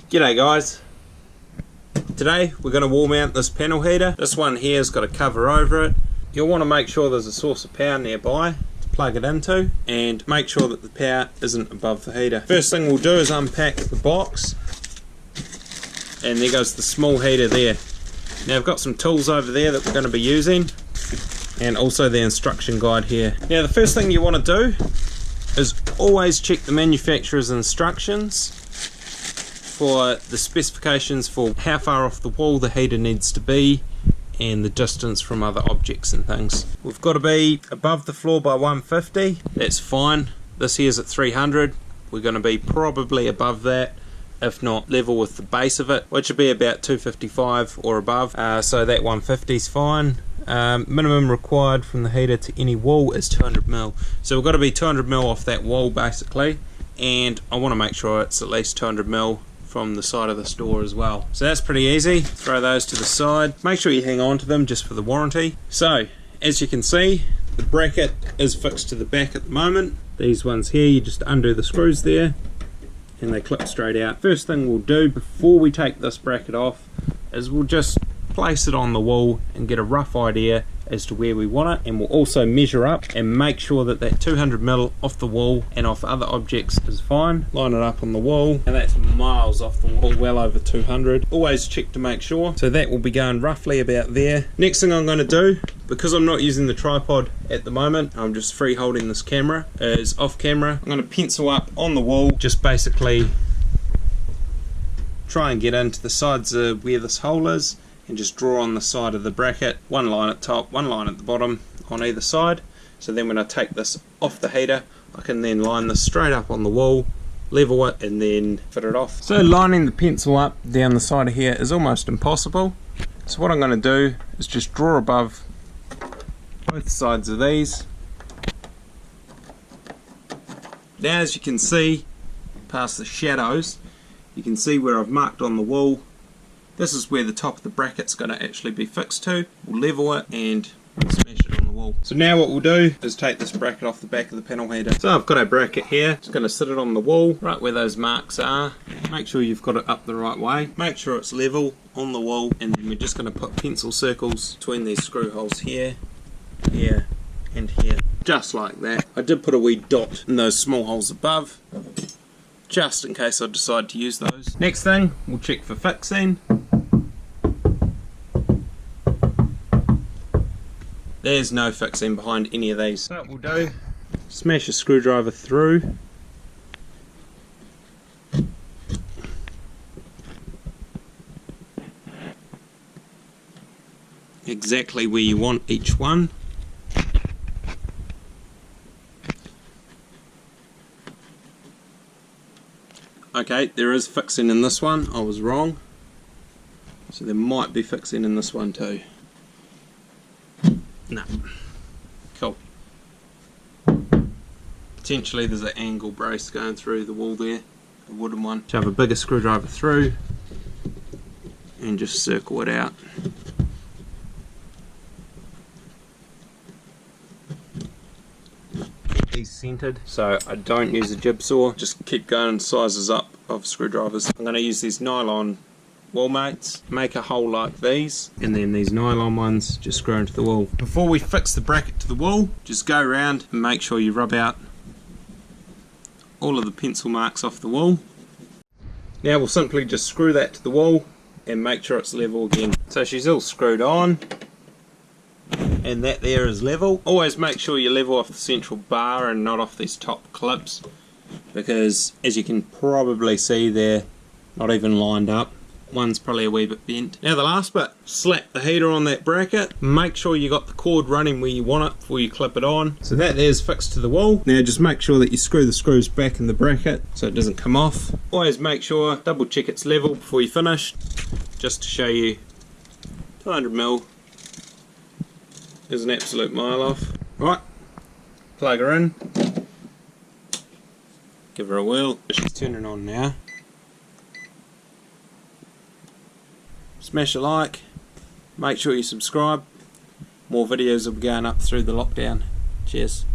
G'day guys, today we're going to wall mount this panel heater. This one here has got a cover over it. You'll want to make sure there's a source of power nearby to plug it into, and make sure that the power isn't above the heater. First thing we'll do is unpack the box, and there goes the small heater there. Now I've got some tools over there that we're going to be using, and also the instruction guide here. Now the first thing you want to do is always check the manufacturer's instructions for the specifications for how far off the wall the heater needs to be and the distance from other objects and things. We've got to be above the floor by 150, that's fine. This here's at 300, we're going to be probably above that, if not level with the base of it, which would be about 255 or above, so that 150 is fine. Minimum required from the heater to any wall is 200mm, so we've got to be 200mm off that wall basically, and I want to make sure it's at least 200mm from the side of this door as well. So that's pretty easy. Throw those to the side. Make sure you hang on to them just for the warranty. So as you can see, the bracket is fixed to the back at the moment. These ones here, you just undo the screws there and they clip straight out. First thing we'll do before we take this bracket off is we'll just place it on the wall and get a rough idea as to where we want it, and we'll also measure up and make sure that that 200mm off the wall and off other objects is fine. Line it up on the wall, and that's miles off the wall, well over 200. Always check to make sure. So that will be going roughly about there. Next thing I'm going to do, because I'm not using the tripod at the moment, I'm just free holding this camera, is off camera. I'm going to pencil up on the wall, just basically try and get into the sides of where this hole is, and just draw on the side of the bracket, one line at top, one line at the bottom on either side. So then when I take this off the heater, I can then line this straight up on the wall, level it, and then fit it off. So lining the pencil up down the side of here is almost impossible. So what I'm going to do is just draw above both sides of these. Now as you can see, past the shadows, you can see where I've marked on the wall. This is where the top of the bracket's going to actually be fixed to. We'll level it and smash it on the wall. So now what we'll do is take this bracket off the back of the panel heater. So I've got our bracket here. Just going to sit it on the wall, right where those marks are. Make sure you've got it up the right way. Make sure it's level on the wall, and then we're just going to put pencil circles between these screw holes here, here, and here. Just like that. I did put a wee dot in those small holes above, just in case I decide to use those. Next thing, we'll check for fixing. There's no fixing behind any of these. So what we'll do, smash a screwdriver through. Exactly where you want each one. Okay, there is fixing in this one, I was wrong. So there might be fixing in this one too. No. Cool. Potentially there's an angle brace going through the wall there, a wooden one. Shove a bigger screwdriver through and just circle it out. Keep these centered so I don't use a jigsaw, just keep going sizes up of screwdrivers. I'm going to use these nylon wall mates, make a hole like these, and then these nylon ones just screw into the wall. Before we fix the bracket to the wall, just go around and make sure you rub out all of the pencil marks off the wall. Now we'll simply just screw that to the wall and make sure it's level again. So she's all screwed on, and that there is level. Always make sure you level off the central bar and not off these top clips, because as you can probably see, they're not even lined up. One's probably a wee bit bent. Now the last bit, slap the heater on that bracket, make sure you got the cord running where you want it before you clip it on. So that there's fixed to the wall. Now just make sure that you screw the screws back in the bracket so it doesn't come off. Always make sure, double check it's level before you finish, just to show you 200mm is an absolute mile off. Right, plug her in, give her a whirl. She's turning on now. Smash a like, make sure you subscribe, more videos will be going up through the lockdown. Cheers.